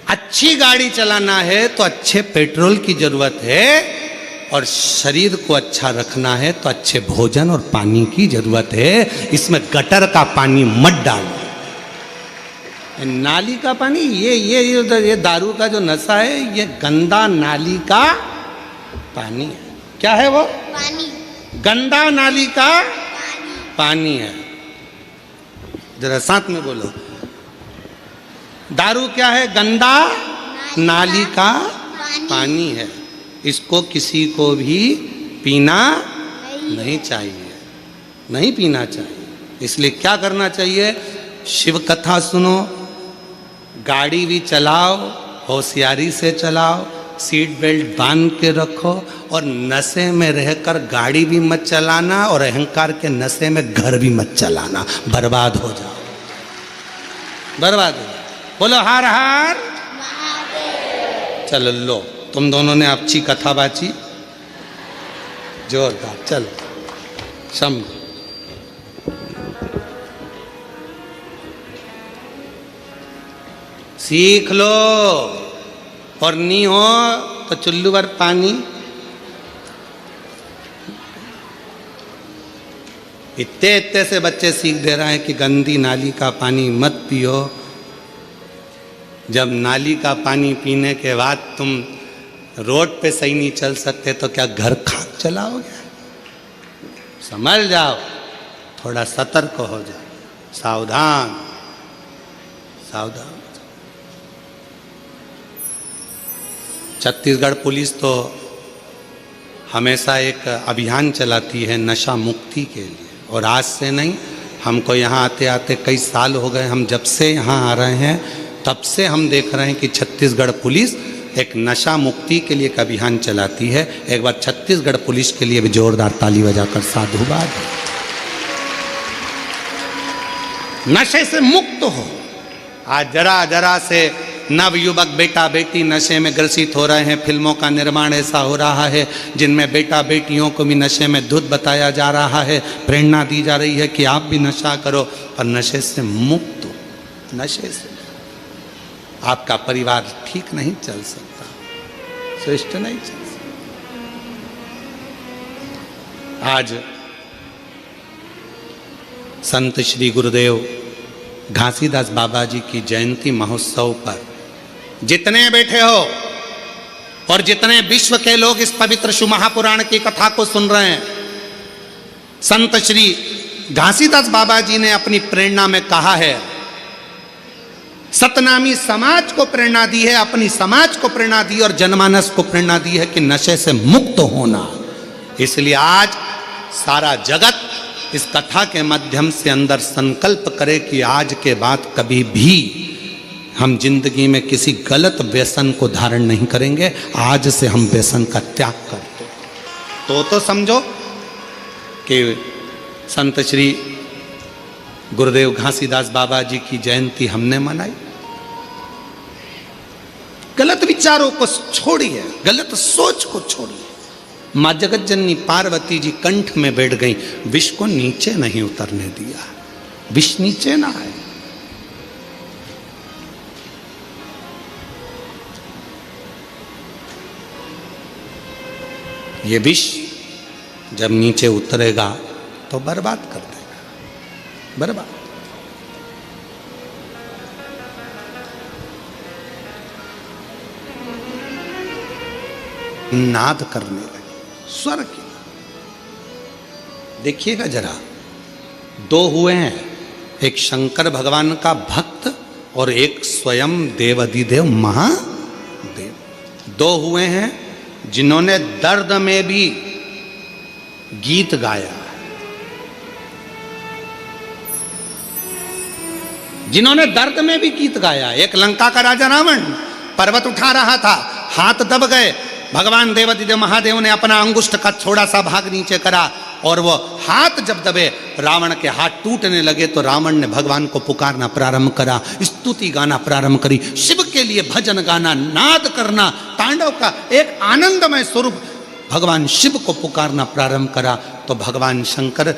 Speaker 1: अच्छी गाड़ी चलाना है तो अच्छे पेट्रोल की जरूरत है, और शरीर को अच्छा रखना है तो अच्छे भोजन और पानी की जरूरत है। इसमें गटर का पानी मत डालो। नाली का पानी, ये दारू का जो नशा है, ये गंदा नाली का पानी है। क्या है वो? पानी। गंदा नाली का पानी है। जरा साथ में बोलो। दारू क्या है? गंदा नाली का पानी है। इसको किसी को भी पीना नहीं चाहिए, नहीं पीना चाहिए। इसलिए क्या करना चाहिए? शिव कथा सुनो, गाड़ी भी चलाओ, होशियारी से चलाओ, सीट बेल्ट बांध के रखो, और नशे में रहकर गाड़ी भी मत चलाना, और अहंकार के नशे में घर भी मत चलाना। बर्बाद हो जाओ, बर्बाद हो जाओ। बोलो हर हर महादेव। चलो लो, तुम दोनों ने अच्छी कथा बाची, जोरदार। चलो शंभ। सीख लो, और नहीं हो तो चुल्लू भर पानी। इतने इतने से बच्चे सीख दे रहे हैं कि गंदी नाली का पानी मत पियो। जब नाली का पानी पीने के बाद तुम रोड पे सही नहीं चल सकते, तो क्या घर खाक चलाओगे? समझ जाओ, थोड़ा सतर्क हो जाओ, सावधान, सावधान। छत्तीसगढ़ पुलिस तो हमेशा एक अभियान चलाती है नशा मुक्ति के लिए, और आज से नहीं, हमको यहाँ आते आते कई साल हो गए। हम जब से यहाँ आ रहे हैं तब से हम देख रहे हैं कि छत्तीसगढ़ पुलिस एक नशा मुक्ति के लिए एक अभियान चलाती है। एक बार छत्तीसगढ़ पुलिस के लिए भी जोरदार ताली बजाकर साधुवाद। नशे से मुक्त हो। आज जरा जरा से नवयुवक बेटा बेटी नशे में ग्रसित हो रहे हैं। फिल्मों का निर्माण ऐसा हो रहा है जिनमें बेटा बेटियों को भी नशे में धुत बताया जा रहा है, प्रेरणा दी जा रही है कि आप भी नशा करो, पर नशे से मुक्त हो। नशे से आपका परिवार ठीक नहीं चल सकता, श्रेष्ठ नहीं चल सकता। आज संत श्री गुरुदेव घासीदास बाबा जी की जयंती महोत्सव पर जितने बैठे हो और जितने विश्व के लोग इस पवित्र शिव महापुराण की कथा को सुन रहे हैं, संत श्री घासीदास बाबा जी ने अपनी प्रेरणा में कहा है, सतनामी समाज को प्रेरणा दी है, अपनी समाज को प्रेरणा दी और जनमानस को प्रेरणा दी है कि नशे से मुक्त होना। इसलिए आज सारा जगत इस कथा के माध्यम से अंदर संकल्प करे कि आज के बाद कभी भी हम जिंदगी में किसी गलत व्यसन को धारण नहीं करेंगे। आज से हम व्यसन का त्याग करते तो समझो कि संत श्री गुरुदेव घासीदास बाबा जी की जयंती हमने मनाई। गलत विचारों को छोड़िए, गलत सोच को छोड़िए। मां जगत जननी पार्वती जी कंठ में बैठ गई, विष को नीचे नहीं उतरने दिया, विष नीचे ना आए। ये विष जब नीचे उतरेगा तो बर्बाद कर देगा, बर्बाद। नाद करने लगे स्वर की। देखिएगा जरा, दो हुए हैं, एक शंकर भगवान का भक्त और एक स्वयं देवाधिदेव महादेव। दो हुए हैं जिन्होंने दर्द में भी गीत गाया, जिन्होंने दर्द में भी गीत गाया। एक लंका का राजा रावण पर्वत उठा रहा था, हाथ दब गए, भगवान देवाधिदेव महादेव ने अपना अंगुष्ठ का थोड़ा सा भाग नीचे करा और वो हाथ जब दबे रावण के हाथ टूटने लगे तो रावण ने भगवान को पुकारना प्रारंभ करा, स्तुति गाना प्रारंभ करी, शिव के लिए भजन गाना, नाद करना, तांडव का एक आनंदमय स्वरूप भगवान शिव को पुकारना प्रारंभ करा। तो भगवान शंकर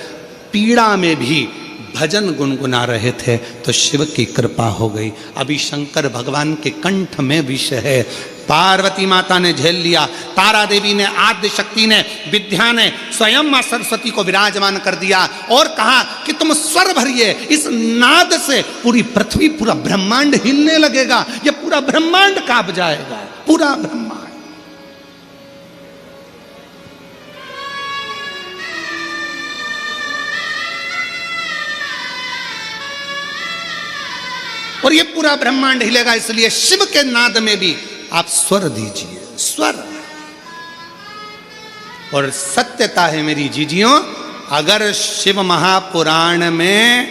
Speaker 1: पीड़ा में भी भजन गुनगुना रहे थे तो शिव की कृपा हो गई। अभी शंकर भगवान के कंठ में विष है, पार्वती माता ने झेल लिया, तारा देवी ने, आद्य शक्ति ने, विद्या ने, स्वयं मां सरस्वती को विराजमान कर दिया और कहा कि तुम स्वर भरिए, इस नाद से पूरी पृथ्वी, पूरा ब्रह्मांड हिलने लगेगा, ये पूरा ब्रह्मांड कांप जाएगा, पूरा ब्रह्मांड। और ये पूरा ब्रह्मांड हिलेगा। इसलिए शिव के नाद में भी आप स्वर दीजिए, स्वर। और सत्यता है मेरी जीजियों, अगर शिव महापुराण में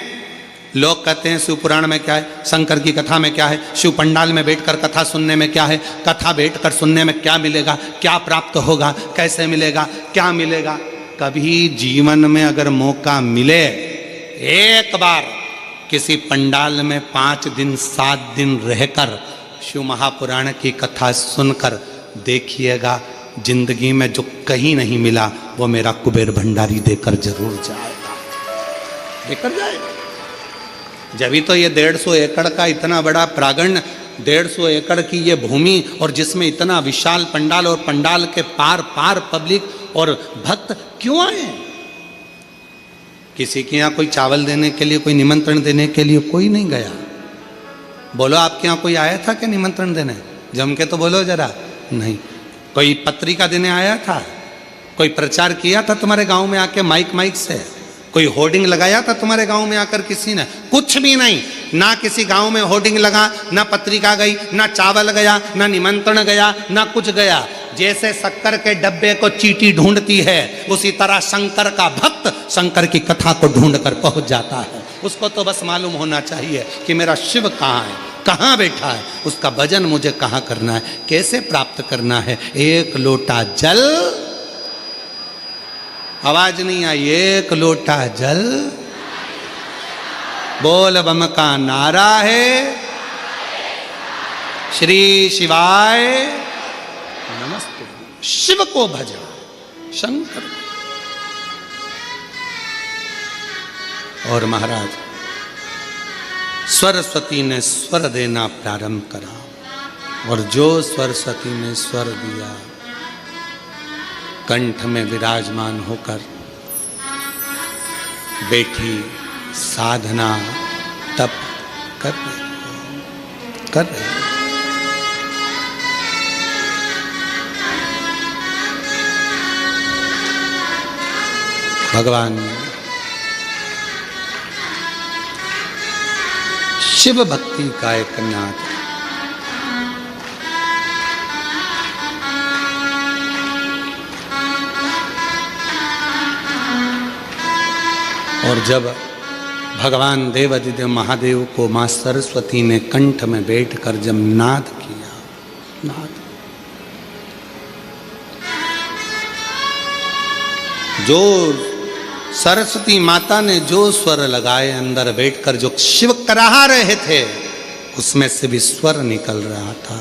Speaker 1: लोग कहते हैं शिव पुराण में क्या है, शंकर की कथा में क्या है, शिव पंडाल में बैठकर कथा सुनने में क्या है, कथा बैठकर सुनने में क्या मिलेगा, क्या प्राप्त होगा, कैसे मिलेगा, क्या मिलेगा। कभी जीवन में अगर मौका मिले, एक बार किसी पंडाल में 5 दिन 7 दिन रहकर शिव महापुराण की कथा सुनकर देखिएगा, जिंदगी में जो कहीं नहीं मिला वो मेरा कुबेर भंडारी देकर जरूर जाएगा, देकर जाएगा। जब तो ये 150 एकड़ का इतना बड़ा प्रांगण, 150 एकड़ की ये भूमि और जिसमें इतना विशाल पंडाल और पंडाल के पार पार पब्लिक और भक्त क्यों आए? किसी के यहाँ कोई चावल देने के लिए, कोई निमंत्रण देने के लिए कोई नहीं गया। बोलो आपके यहाँ कोई आया था क्या निमंत्रण देने? जम के तो बोलो जरा। नहीं। कोई पत्रिका देने आया था? कोई प्रचार किया था तुम्हारे गांव में आके माइक से? कोई होर्डिंग लगाया था तुम्हारे गांव में आकर किसी ने? कुछ भी नहीं। ना किसी गांव में होर्डिंग लगा, ना पत्रिका गई, ना चावल गया, ना निमंत्रण गया, ना कुछ गया। जैसे शक्कर के डब्बे को चींटी ढूंढती है, उसी तरह शंकर का भक्त शंकर की कथा को ढूंढकर पहुंच जाता है। उसको तो बस मालूम होना चाहिए कि मेरा शिव कहाँ है, कहाँ बैठा है, उसका भजन मुझे कहाँ करना है, कैसे प्राप्त करना है। एक लोटा जल, आवाज नहीं आई, एक लोटा जल बोल बम का नारा है। श्री शिवाय नमस्ते। शिव को भजा, शंकर को। और महाराज सरस्वती ने स्वर देना प्रारंभ करा, और जो सरस्वती ने स्वर दिया, कंठ में विराजमान होकर बैठी साधना तप कर रहे। भगवान शिव भक्ति का एक नाद, और जब भगवान देवादिदेव महादेव को मां सरस्वती ने कंठ में बैठकर जब नाद किया, नाद जो सरस्वती माता ने जो स्वर लगाए अंदर बैठकर, जो शिव कराह रहे थे, उसमें से भी स्वर निकल रहा था।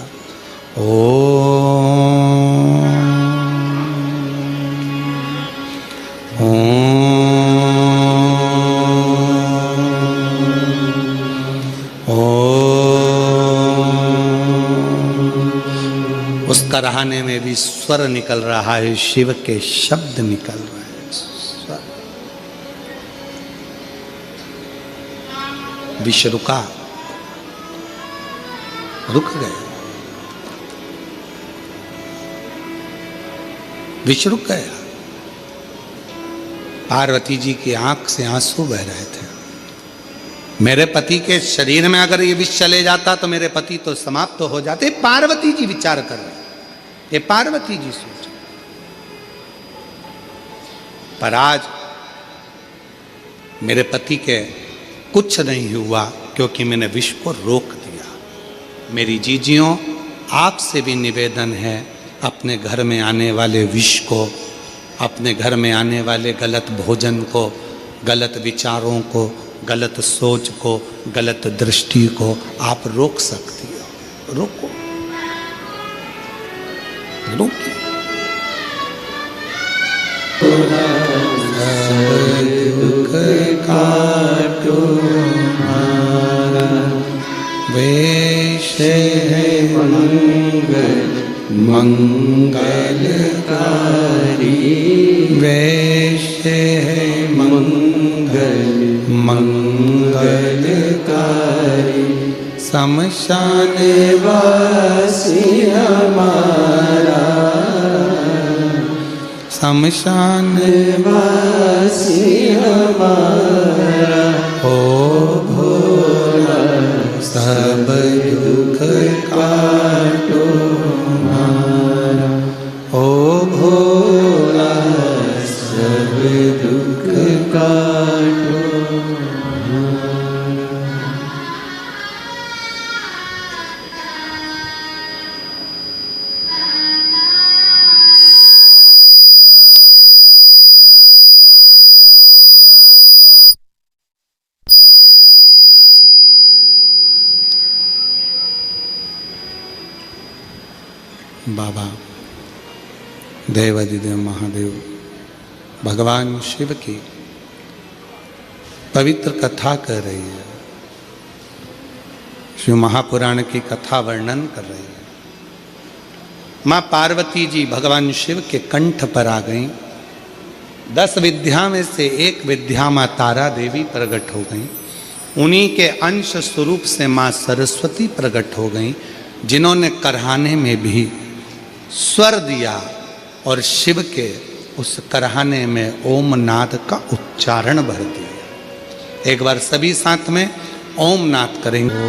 Speaker 1: उस कराहने में भी स्वर निकल रहा है, शिव के शब्द निकल रहे हैं। विश्व रुका, रुक गया, विश्व रुक गया। पार्वती जी की आंख से आंसू बह रहे थे। मेरे पति के शरीर में अगर ये विष चले जाता तो मेरे पति तो समाप्त हो जाते। पार्वती जी विचार कर रहे, ये पार्वती जी सोच। पर आज मेरे पति के कुछ नहीं हुआ, क्योंकि मैंने विष को रोक दिया। मेरी जीजियों, आपसे भी निवेदन है, अपने घर में आने वाले विष को, अपने घर में आने वाले गलत भोजन को, गलत विचारों को, गलत सोच को, गलत दृष्टि को आप रोक सकती हो। रोको, रोकिए। दुख काटो मारा, वेश है मंगल मंगलकारी, वेश है मंगल मंगलकारी। शमशान वासी हमारा, शमशान वासी हमारा, हो भोला सब दुख काटो हमारा, हो भोला सब दुख काटो हमारा। बाबा देवादिदेव महादेव भगवान शिव की पवित्र कथा कर रही है, शिव महापुराण की कथा वर्णन कर रही है। माँ पार्वती जी भगवान शिव के कंठ पर आ गईं। 10 विद्या में से एक विद्या माँ तारा देवी प्रकट हो गईं। उन्हीं के अंश स्वरूप से माँ सरस्वती प्रकट हो गईं, जिन्होंने करहाने में भी स्वर दिया और शिव के उस करहाने में ओम नाद का उच्चारण भर दिया। एक बार सभी साथ में ओम नाद करेंगे।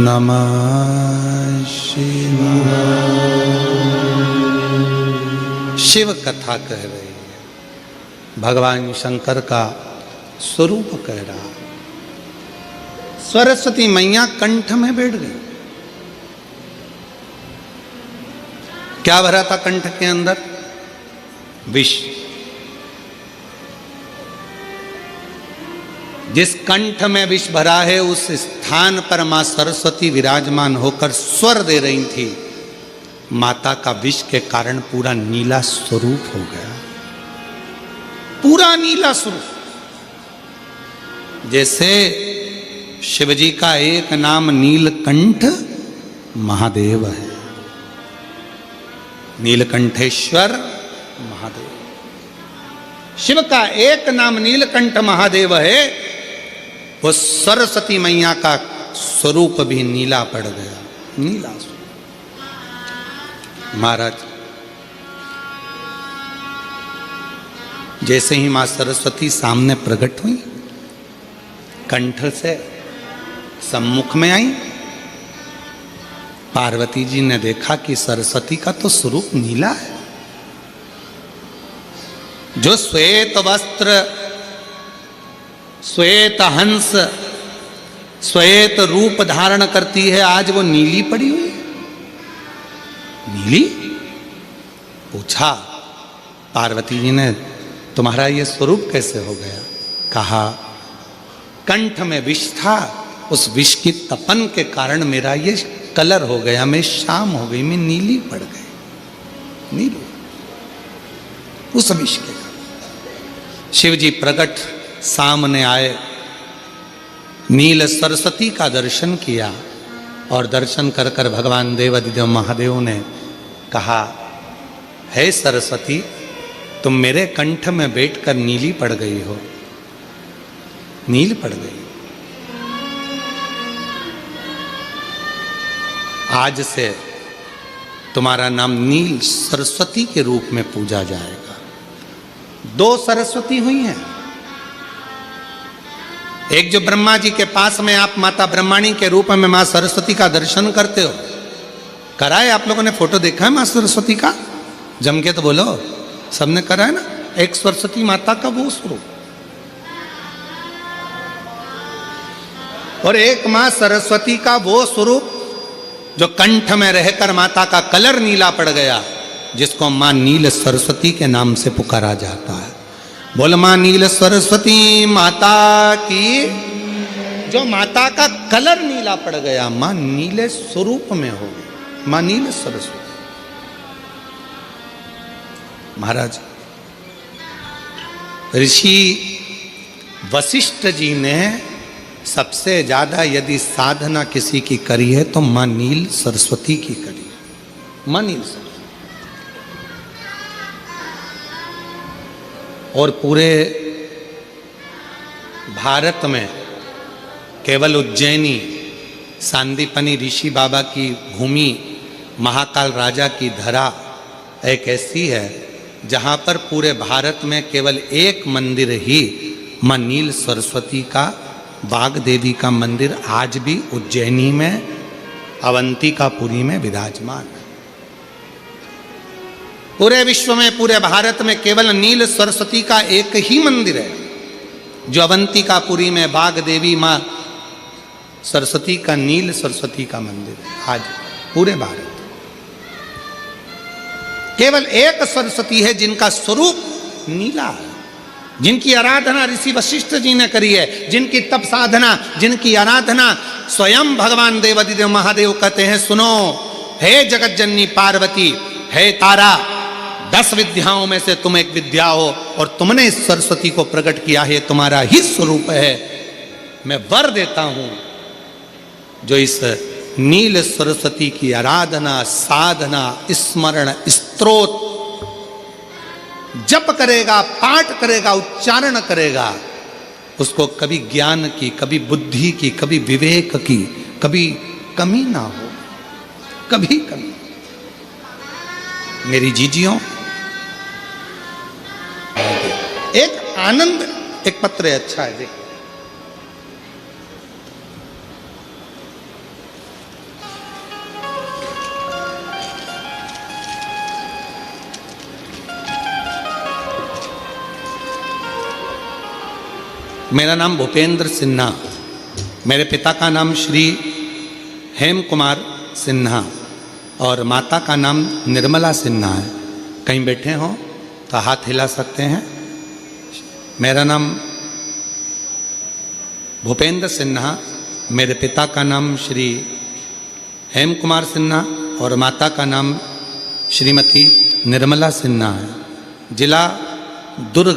Speaker 1: नमः शिवाय। शिव कथा कह रही है, भगवान शंकर का स्वरूप कह रहा। सरस्वती मैया कंठ में बैठ गई। क्या भरा था कंठ के अंदर? विष। जिस कंठ में विष भरा है उस स्थान पर मां सरस्वती विराजमान होकर स्वर दे रही थी। माता का विष के कारण पूरा नीला स्वरूप हो गया, पूरा नीला स्वरूप। जैसे शिवजी का एक नाम नीलकंठ महादेव है, नीलकंठेश्वर महादेव। शिव का एक नाम नीलकंठ महादेव है। वो सरस्वती मैया का स्वरूप भी नीला पड़ गया, नीला स्वरूप। महाराज, जैसे ही मां सरस्वती सामने प्रकट हुई, कंठ से सम्मुख में आई, पार्वती जी ने देखा कि सरस्वती का तो स्वरूप नीला है। जो श्वेत वस्त्र, श्वेत हंस, श्वेत रूप धारण करती है, आज वो नीली पड़ी हुई है। नीली? पूछा पार्वती जी ने, तुम्हारा ये स्वरूप कैसे हो गया? कहा, कंठ में विष था, उस विष की तपन के कारण मेरा ये कलर हो गया, मैं शाम हो गई, मैं नीली पड़ गई, नीली, उस विष के कारण। शिव जी प्रकट सामने आए, नील सरस्वती का दर्शन किया और दर्शन कर कर भगवान देवाधिदेव महादेव ने कहा, हे सरस्वती, तुम मेरे कंठ में बैठकर नीली पड़ गई हो, नील पड़ गई। आज से तुम्हारा नाम नील सरस्वती के रूप में पूजा जाएगा। दो सरस्वती हुई हैं। एक जो ब्रह्मा जी के पास में आप माता ब्रह्माणी के रूप में मां सरस्वती का दर्शन करते हो, कराए आप लोगों ने? फोटो देखा है मां सरस्वती का? जम के तो बोलो, सबने करा है ना? एक सरस्वती माता का वो स्वरूप, और एक मां सरस्वती का वो स्वरूप जो कंठ में रहकर माता का कलर नीला पड़ गया, जिसको मां नील सरस्वती के नाम से पुकारा जाता है। बोल मां नील सरस्वती माता की। जो माता का कलर नीला पड़ गया, मां नीले स्वरूप में हो गई, मां नील सरस्वती। महाराज, ऋषि वशिष्ठ जी ने सबसे ज्यादा यदि साधना किसी की करी है तो मां नील सरस्वती की करी है, मां नील सरस्वती। और पूरे भारत में केवल उज्जैनी सांदीपनी ऋषि बाबा की भूमि, महाकाल राजा की धरा एक ऐसी है जहाँ पर पूरे भारत में केवल एक मंदिर ही मां नील सरस्वती का, बाग देवी का मंदिर आज भी उज्जैनी में अवंतिकापुरी में विराजमान है। पूरे विश्व में, पूरे भारत में केवल नील सरस्वती का एक ही मंदिर है जो अवंतिकापुरी में बाग देवी मां सरस्वती का, नील सरस्वती का मंदिर है। आज पूरे भारत केवल एक सरस्वती है जिनका स्वरूप नीला है, जिनकी आराधना ऋषि वशिष्ठ जी ने करी है, जिनकी तप साधना, जिनकी आराधना स्वयं भगवान देवाधिदेव महादेव कहते हैं, सुनो हे जगत जननी पार्वती, हे तारा, 10 विद्याओं में से तुम एक विद्या हो और तुमने इस सरस्वती को प्रकट किया है, तुम्हारा ही स्वरूप है। मैं वर देता हूं जो इस नील सरस्वती की आराधना, साधना, स्मरण, स्तोत्र जप करेगा, पाठ करेगा, उच्चारण करेगा, उसको कभी ज्ञान की, कभी बुद्धि की, कभी विवेक की, कभी कमी ना हो, कभी कमी। मेरी जीजियों, एक आनंद, एक पत्र अच्छा है, देखो। मेरा नाम भूपेंद्र सिन्हा, मेरे पिता का नाम श्री हेम कुमार सिन्हा और माता का नाम निर्मला सिन्हा है। कहीं बैठे हों तो हाथ हिला सकते हैं। मेरा नाम भूपेंद्र सिन्हा, मेरे पिता का नाम श्री हेम कुमार सिन्हा और माता का नाम श्रीमती निर्मला सिन्हा है। जिला दुर्ग।